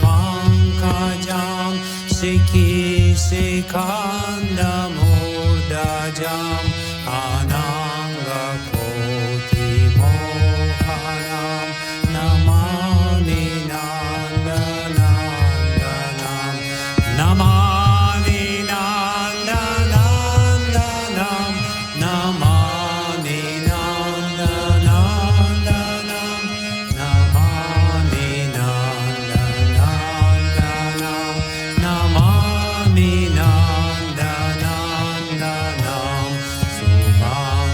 pankajam Sikandamurdajam Ananga koti mohanam Namani nandanandanam Namani nandanandanam Namani nandanandanam Namani nandanandanam Namani nandanandanam Subham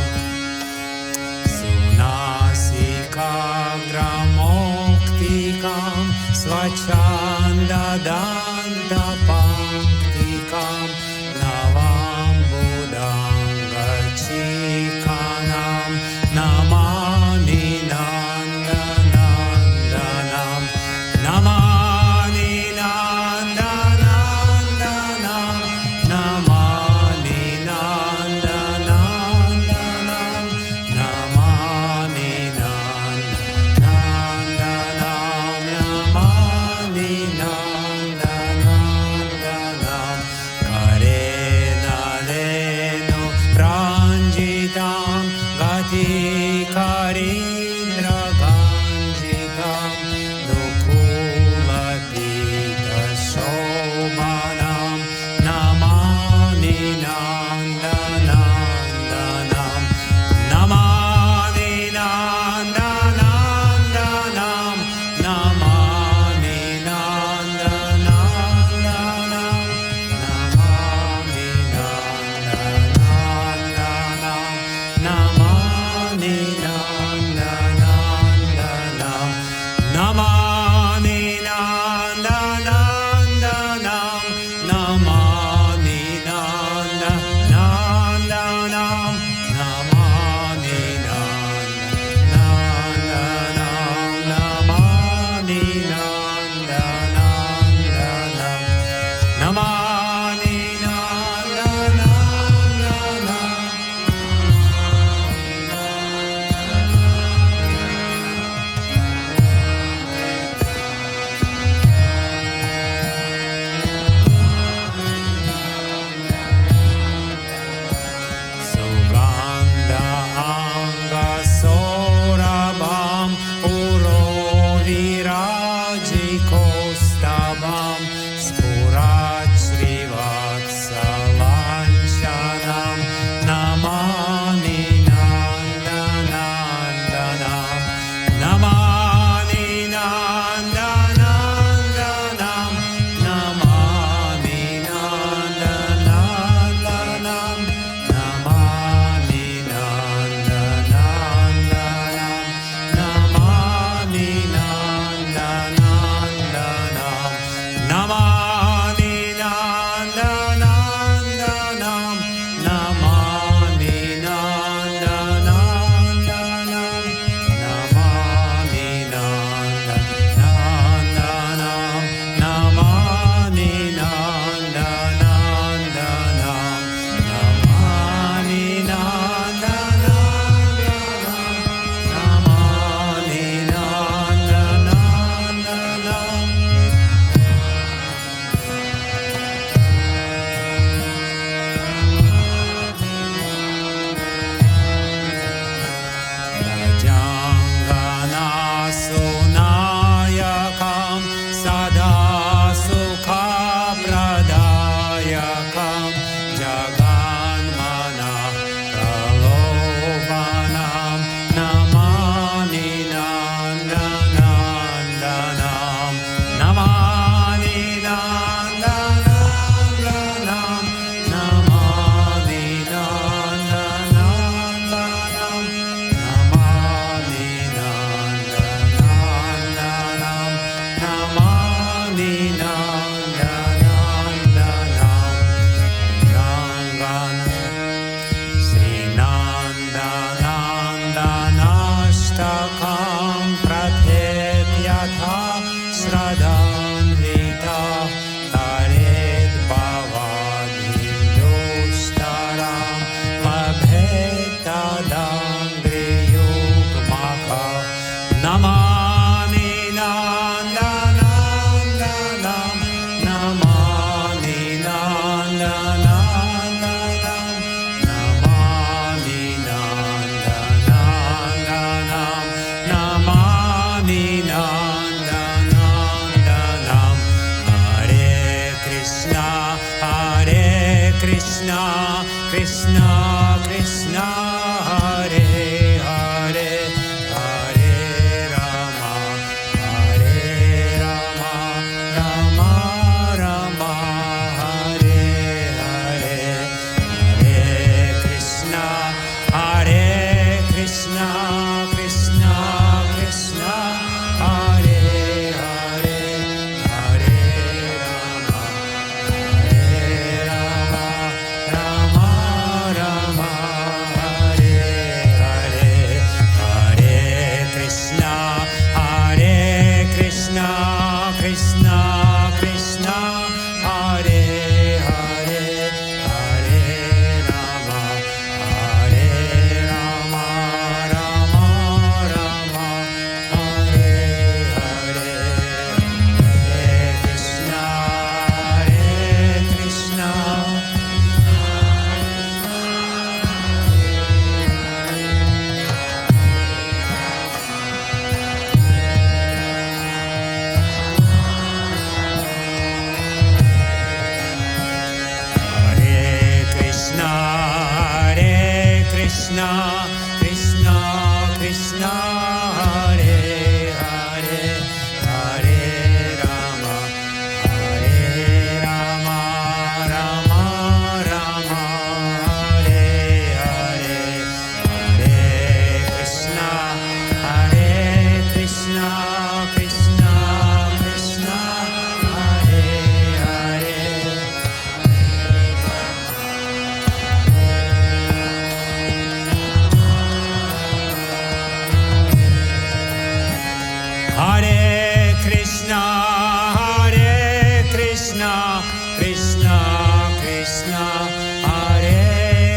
Sunasikagram Swachandadantapanktikam Navam Buddhangachikanam Namani nandanandanam Namani nandanandanam Namani nandanandanam Namani nandanandanam Namani nandanandanam Karena leno pranjitam Gati karindra ganjitam Nukulatita shobhanam Namani nandanandanam Namani nandanandanam Namani nandanandanam Namani nandanandanam Namani nandanandanam Namani nandanandanam Namani nandanandanam Namani nandanandanam Namani nandanandanam Namani nandanandanam Sugandha anga sorabam Urovirajikostabam Spurachrivatsalanchalam Namani nandanandanam Namani nandanandanam Namani nandanandanam Namani nandanandanam Namani nandanandanam Namani nandanandanam Namani nandanandanam Namani nandanandanam Namani nandanandanam Namani Janganasунayakam sada sukha pradayakam jaganmana pralobanam Namani nandanandanam Namani nandanandanam Namani nandanandanam Namani nandanandanam Namani nandanandanam Nangana Sinandanandanashtakam Pratepyatha Sradanvita Taret Bhavadhindustaram Labhetadangri Yukmaka Namani nandanandanam Krishna Krishna Hare Hare Hare Rama Hare Rama Rama Rama Hare Hare Hare Krishna Krishna Krishna Krishna Hare Hare Hare Rama Hare Rama Rama Rama Hare Hare Hare Krishna Krishna Krishna Hare Hare Hare Krishna Krishna Krishna Hare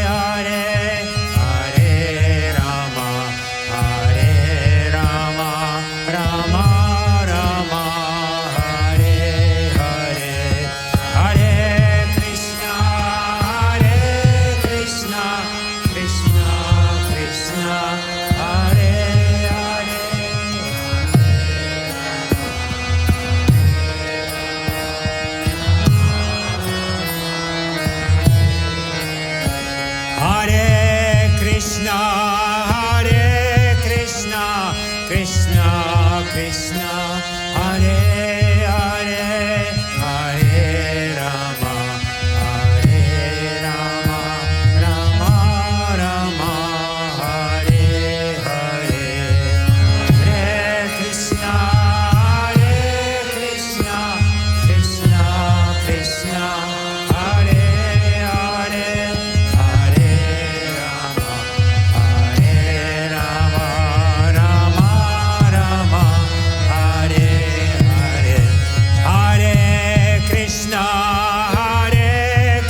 Hare Hare Rama Rama Rama Hare Hare Hare Krishna Krishna Krishna Hare Hare Hare Krishna Krishna Krishna Hare Hare Hare Rama Rama Rama Hare Hare Hare Krishna Krishna Hare Hare Hare Rama Rama Rama Hare Hare Hare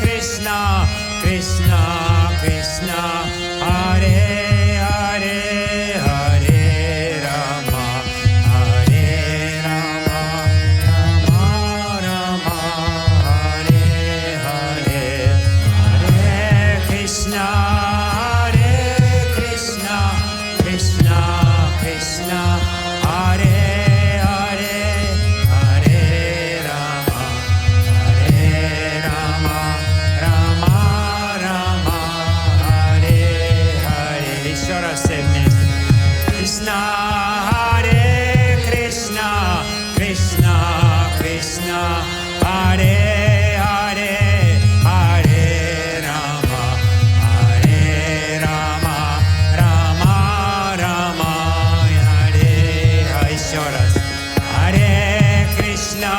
Krishna Krishna Hare Hare Hare Rama Rama Rama Hare Hare Hare Krishna Krishna Hare Hare Hare Rama Rama Rama Hare Hare Ishvara said Krishna Krishna Hare Hare Hare Rama Rama Rama Hare Ishvara Hare Krishna